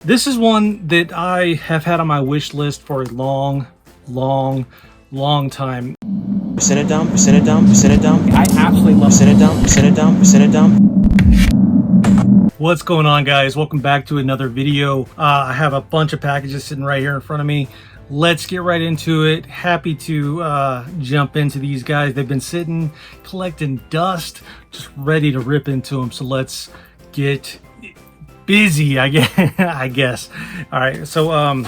This is one that I have had on my wish list for a long time. Percent it down, percent it down, percent it down. I absolutely love percent it down, percent it down, percent it down. What's going on, guys? Welcome back to another video. I have a bunch of packages sitting right here in front of me. Let's get right into it. Happy to jump into these guys. They've been sitting, collecting dust, just ready to rip into them. So let's get busy, I guess. All right, so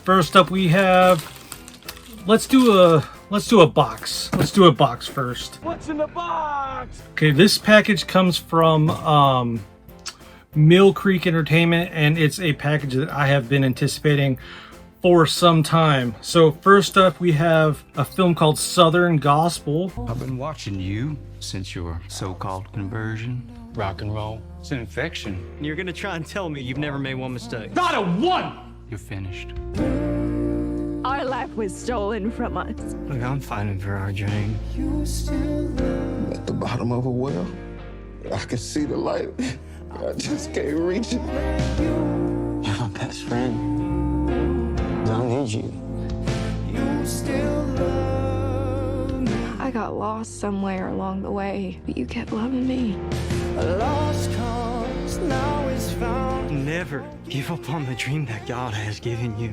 first up we have, let's do a box. Let's do a box first. What's in the box? Okay, this package comes from Mill Creek Entertainment, and it's a package that I have been anticipating for some time. So first up we have a film called Southern Gospel. I've been watching you since your so-called conversion. Rock and roll, it's an infection. You're gonna try and tell me you've never made one mistake. Not a one! You're finished. Our life was stolen from us. Look, I'm fighting for our dream. At the bottom of a well, I can see the light. I just can't reach it. You're my best friend. I need you. I got lost somewhere along the way, but you kept loving me. Never give up on the dream that God has given you.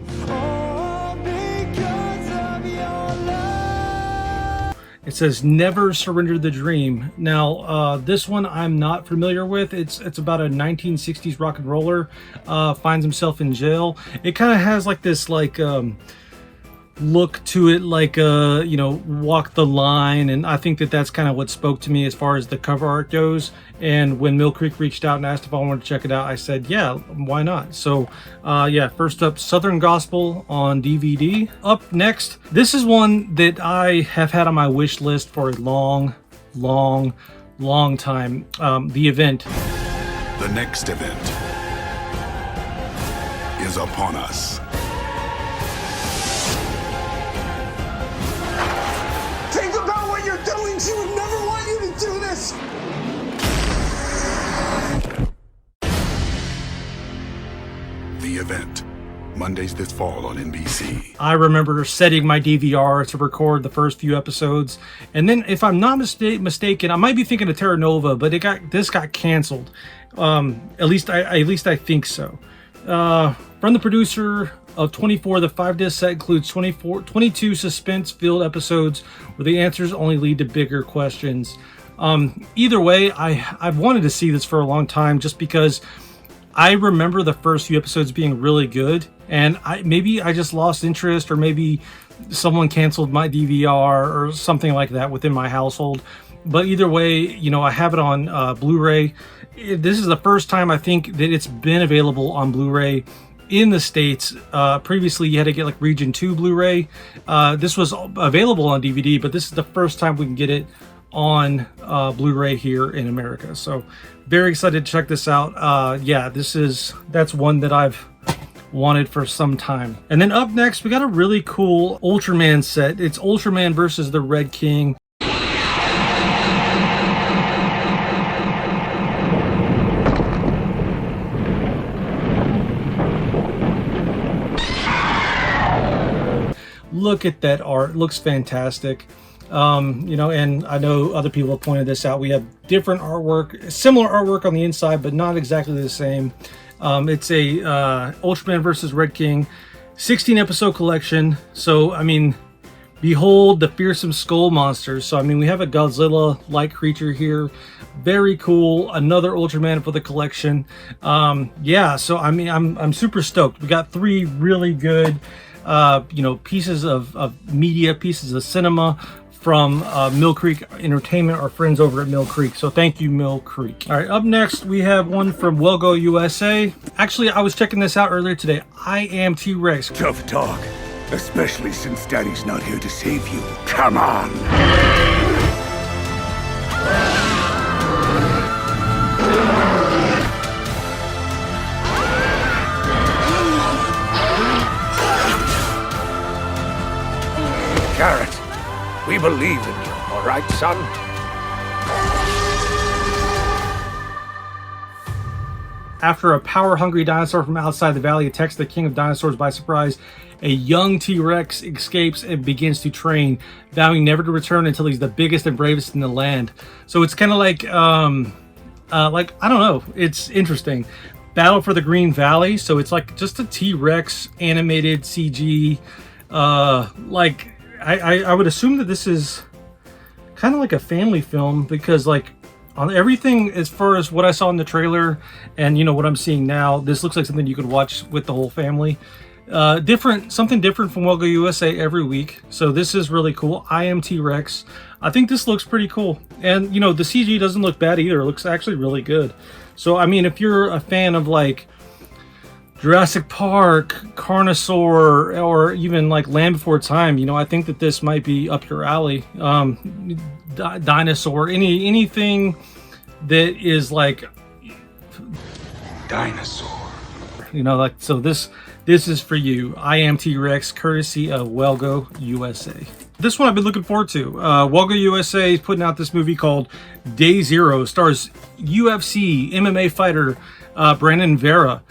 It says never surrender the dream. Now this one I'm not familiar with. It's about a 1960s rock and roller finds himself in jail. It kind of has like this look to it, like you know, Walk the Line, and I think that that's kind of what spoke to me as far as the cover art goes. And when Mill Creek reached out and asked if I wanted to check it out, I said yeah, why not? So yeah, first up, Southern Gospel on DVD. Up next, this is one that I have had on my wish list for a long time. The Event. The next event is upon us. Think about what you're doing. She would never want you to do this. The Event, Mondays this fall on NBC. I remember setting my DVR to record the first few episodes, and then if I'm not mistaken, I might be thinking of Terra Nova, but this got canceled. At least I think so. From the producer of 24, the 5-disc set includes 22 suspense-filled episodes where the answers only lead to bigger questions. Either way, I've wanted to see this for a long time, just because I remember the first few episodes being really good, and maybe I just lost interest, or maybe someone canceled my DVR or something like that within my household. But either way, you know, I have it on Blu-ray. This is the first time I think that it's been available on Blu-ray in the States. Previously you had to get like Region 2 Blu-ray. This was available on DVD, but this is the first time we can get it on Blu-ray here in America. So very excited to check this out. Yeah, that's one that I've wanted for some time. And then up next we got a really cool Ultraman set. It's Ultraman versus the Red King. Look at that art, it looks fantastic. You know, and I know other people have pointed this out. We have different artwork, similar artwork on the inside, but not exactly the same. It's a Ultraman versus Red King 16 episode collection. So I mean, behold the fearsome skull monsters. So I mean, we have a Godzilla like creature here, very cool. Another Ultraman for the collection. Yeah, so I mean, I'm super stoked. We got 3 really good you know, pieces of media, pieces of cinema from Mill Creek Entertainment, our friends over at Mill Creek. So thank you, Mill Creek. All right, up next we have one from Wellgo USA. Actually, I was checking this out earlier today. I Am T-Rex. Tough talk, especially since Daddy's not here to save you. Come on! Carrot, we believe in you, all right, son? After a power-hungry dinosaur from outside the valley attacks the king of dinosaurs by surprise, a young T-Rex escapes and begins to train, vowing never to return until he's the biggest and bravest in the land. So it's kind of like I don't know, it's interesting. Battle for the Green Valley, so it's like just a T-Rex animated CG. Like I would assume that this is kind of like a family film, because like on everything as far as what I saw in the trailer and what I'm seeing now, this looks like something you could watch with the whole family. Something different from Welgo USA every week, so this is really cool. I Am T-Rex. I think this looks pretty cool, and the CG doesn't look bad either. It looks actually really good. So I mean, if you're a fan of like Jurassic Park, Carnosaur, or even like Land Before Time, I think that this might be up your alley. Dinosaur, anything that is like Dinosaur. like, so this is for you. I Am T-Rex, courtesy of Welgo USA. This one I've been looking forward to. Welgo USA is putting out this movie called Day Zero. Stars UFC MMA fighter Brandon Vera.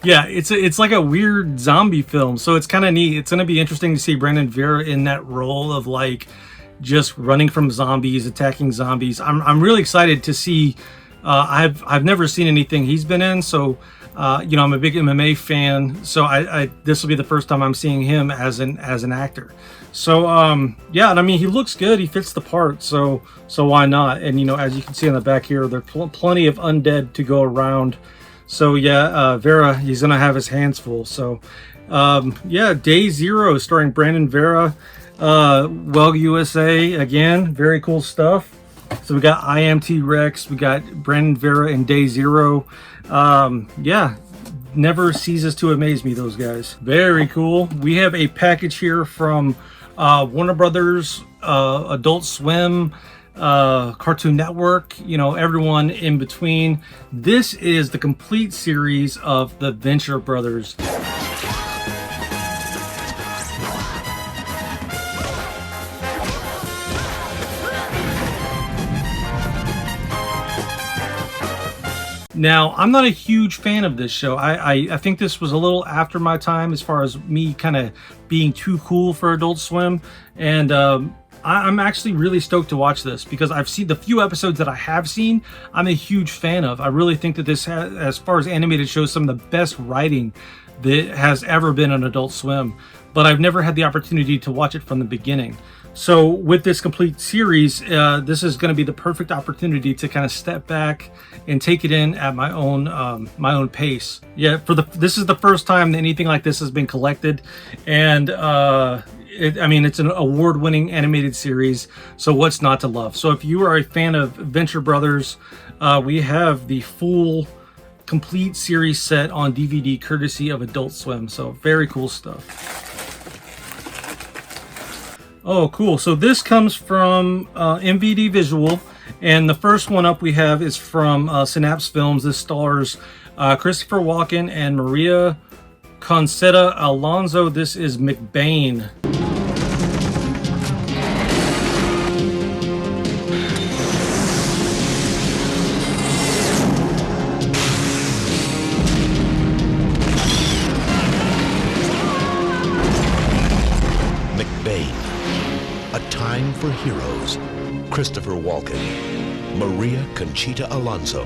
Yeah, it's like a weird zombie film, so it's kind of neat. It's going to be interesting to see Brandon Vera in that role of like just running from zombies, attacking zombies. I'm really excited to see. I've never seen anything he's been in, so I'm a big MMA fan. So this will be the first time I'm seeing him as an actor. So yeah, and I mean, he looks good. He fits the part, so why not? And as you can see on the back here, there are plenty of undead to go around. So yeah, Vera, he's gonna have his hands full. So yeah, Day Zero starring Brandon Vera, Welgo USA again, very cool stuff. So we got I Am T-Rex, we got Brandon Vera in Day Zero. Yeah, never ceases to amaze me, those guys. Very cool. We have a package here from Warner Brothers, Adult Swim, Cartoon Network, everyone in between. This is the complete series of the Venture Brothers. Now, I'm not a huge fan of this show. I think this was a little after my time as far as me kind of being too cool for Adult Swim, and I'm actually really stoked to watch this because I've seen the few episodes that I have seen. I'm a huge fan of. I really think that this has, as far as animated shows, some of the best writing that has ever been on Adult Swim, but I've never had the opportunity to watch it from the beginning. So with this complete series, this is going to be the perfect opportunity to kind of step back and take it in at my own pace. Yeah, this is the first time that anything like this has been collected, and it's an award-winning animated series, so what's not to love? So if you are a fan of Venture Brothers, we have the full complete series set on DVD courtesy of Adult Swim, so very cool stuff. Oh, cool. So this comes from MVD Visual, and the first one up we have is from Synapse Films. This stars Christopher Walken and Maria Concetta Alonso. This is McBain. For Heroes, Christopher Walken, Maria Conchita Alonso,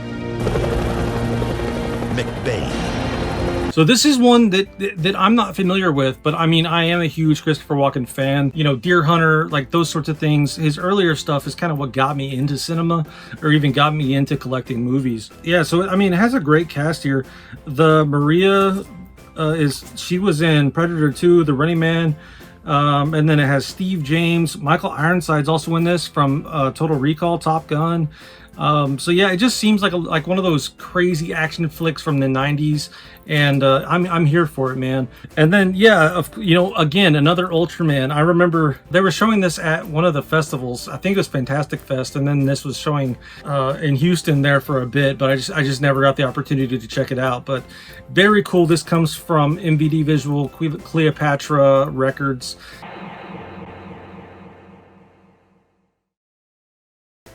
McBain. So this is one that I'm not familiar with, but I mean, I am a huge Christopher Walken fan. Deer Hunter, like those sorts of things. His earlier stuff is kind of what got me into cinema, or even got me into collecting movies. Yeah, so I mean, it has a great cast here. The Maria she was in Predator 2, The Running Man. And then it has Steve James. Michael Ironside's also in this from Total Recall, Top Gun. So yeah, it just seems like one of those crazy action flicks from the 90s, and I'm here for it, man. And then yeah, again, another Ultraman. I remember they were showing this at one of the festivals. I think it was Fantastic Fest, and then this was showing in Houston there for a bit, but I just never got the opportunity to check it out. But very cool. This comes from MVD Visual Cleopatra Records.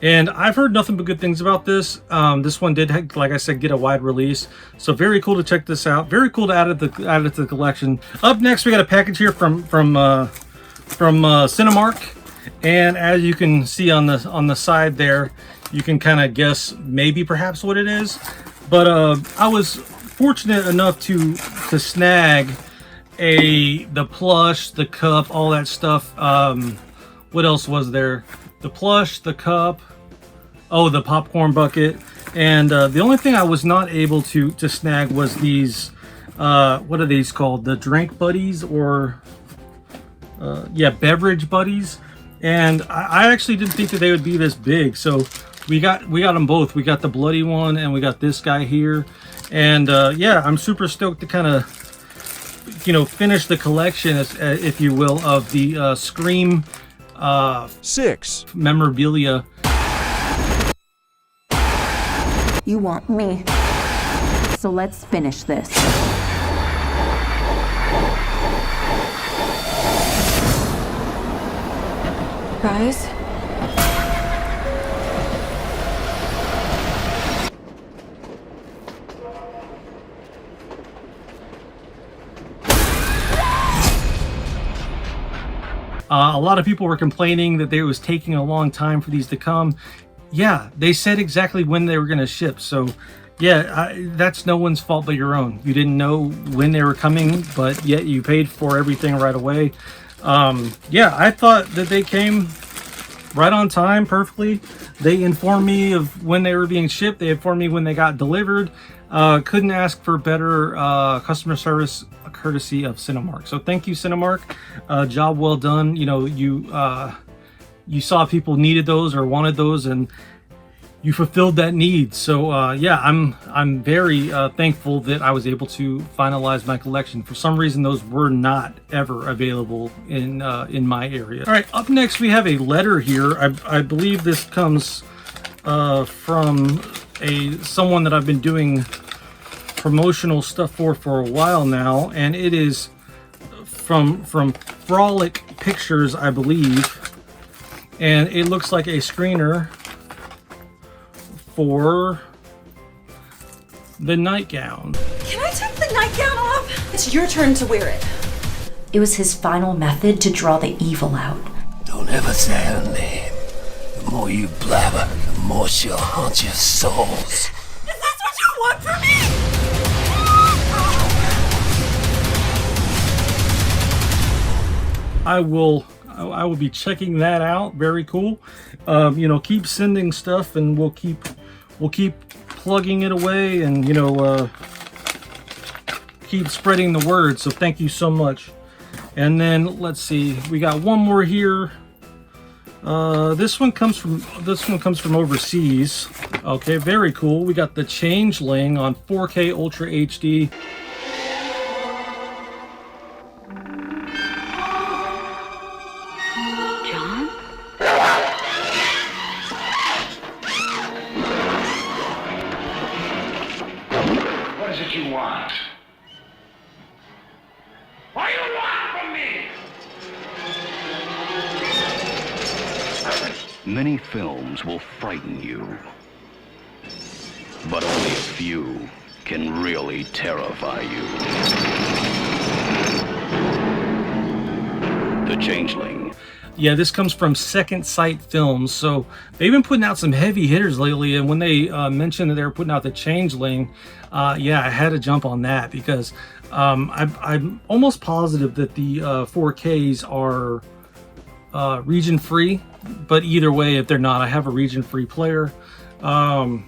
And I've heard nothing but good things about this. This one did, like I said, get a wide release. So very cool to check this out. Very cool to add it to the collection. Up next, we got a package here from Cinemark. And as you can see on the side there, you can kind of guess maybe perhaps what it is. But I was fortunate enough to snag the plush, the cup, all that stuff. What else was there? The plush, the cup, the popcorn bucket, and the only thing I was not able to snag was these, what are these called? The drink buddies, or beverage buddies. And I actually didn't think that they would be this big, so we got them both. We got the bloody one, and we got this guy here. And yeah, I'm super stoked to kind of finish the collection, if you will, of the Scream 6 memorabilia. You want me, so let's finish this. Guys? A lot of people were complaining that it was taking a long time for these to come. Yeah, they said exactly when they were going to ship. So yeah, that's no one's fault but your own. You didn't know when they were coming, but yet you paid for everything right away. Yeah, I thought that they came right on time, perfectly. They informed me of when they were being shipped. They informed me when they got delivered. Couldn't ask for better customer service courtesy of Cinemark. So thank you, Cinemark. Job well done. You saw people needed those or wanted those, and you fulfilled that need. So yeah, I'm very thankful that I was able to finalize my collection. For some reason, those were not ever available in my area. All right, up next we have a letter here. I believe this comes from someone that I've been doing promotional stuff for a while now, and it is from Frolic Pictures, I believe, and it looks like a screener for the nightgown. Can I take the nightgown off? It's your turn to wear it. It was his final method to draw the evil out. Don't ever say her name. The more you blabber, the more she'll haunt your souls. Is that what you want from me? I will be checking that out. Very cool. Keep sending stuff, and we'll keep plugging it away, and keep spreading the word. So thank you so much. And then let's see, we got one more here. This one comes from overseas. Okay, very cool. We got the Changeling on 4K Ultra HD. What is it you want? What do you want from me? Many films will frighten you, but only a few can really terrify you. The Changeling. Yeah, this comes from Second Sight Films. So they've been putting out some heavy hitters lately, and when they mentioned that they were putting out the Changeling, yeah, I had to jump on that because I'm almost positive that the 4Ks are region free, but either way, if they're not, I have a region free player. But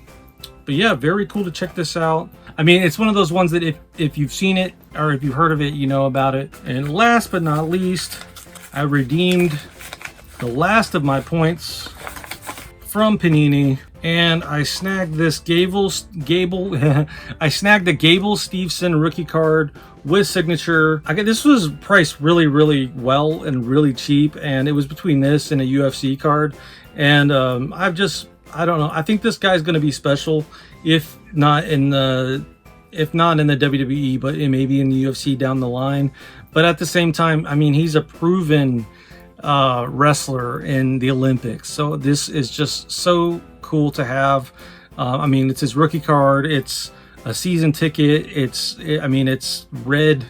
yeah, very cool to check this out. I mean, it's one of those ones that if you've seen it or if you've heard of it, you know about it. And last but not least, I redeemed the last of my points from Panini, and I snagged this I snagged the Gable Steveson rookie card with signature. This was priced really well and really cheap, and it was between this and a UFC card. And I don't know. I think this guy's going to be special, if not in the WWE, but maybe in the UFC down the line. But at the same time, I mean, he's a proven wrestler in the Olympics, so this is just so cool to have. I mean, it's his rookie card, it's a season ticket, it's red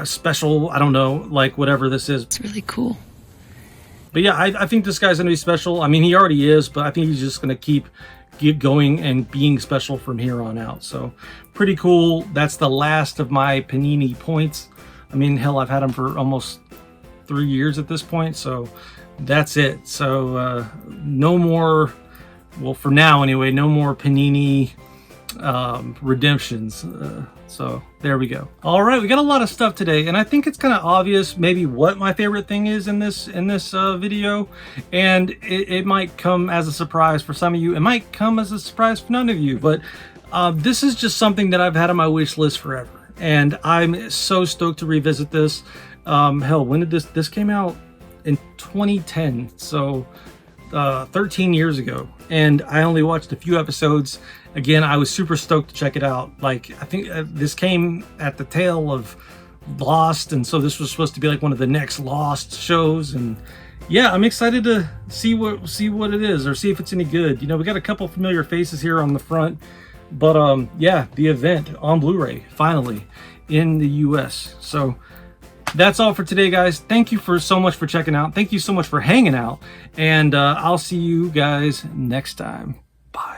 special, I don't know, like whatever this is. It's really cool. But yeah, I think this guy's gonna be special. I mean, he already is, but I think he's just gonna keep going and being special from here on out. So pretty cool. That's the last of my Panini points. I mean, hell, I've had them for almost 3 years at this point, so that's it. So no more, well, for now anyway, no more Panini redemptions. So there we go. All right, we got a lot of stuff today, and I think it's kind of obvious maybe what my favorite thing is in this video, and it might come as a surprise for some of you. It might come as a surprise for none of you, but this is just something that I've had on my wish list forever, and I'm so stoked to revisit this. Hell, when did this came out? In 2010, so 13 years ago, and I only watched a few episodes. Again, I was super stoked to check it out. Like, I think this came at the tail of Lost, and so this was supposed to be like one of the next Lost shows. And yeah, I'm excited to see what it is, or see if it's any good. You know, we got a couple familiar faces here on the front, but yeah, the event on Blu-ray finally in the US. So that's all for today, guys. Thank you so much for checking out. Thank you so much for hanging out, and I'll see you guys next time. Bye.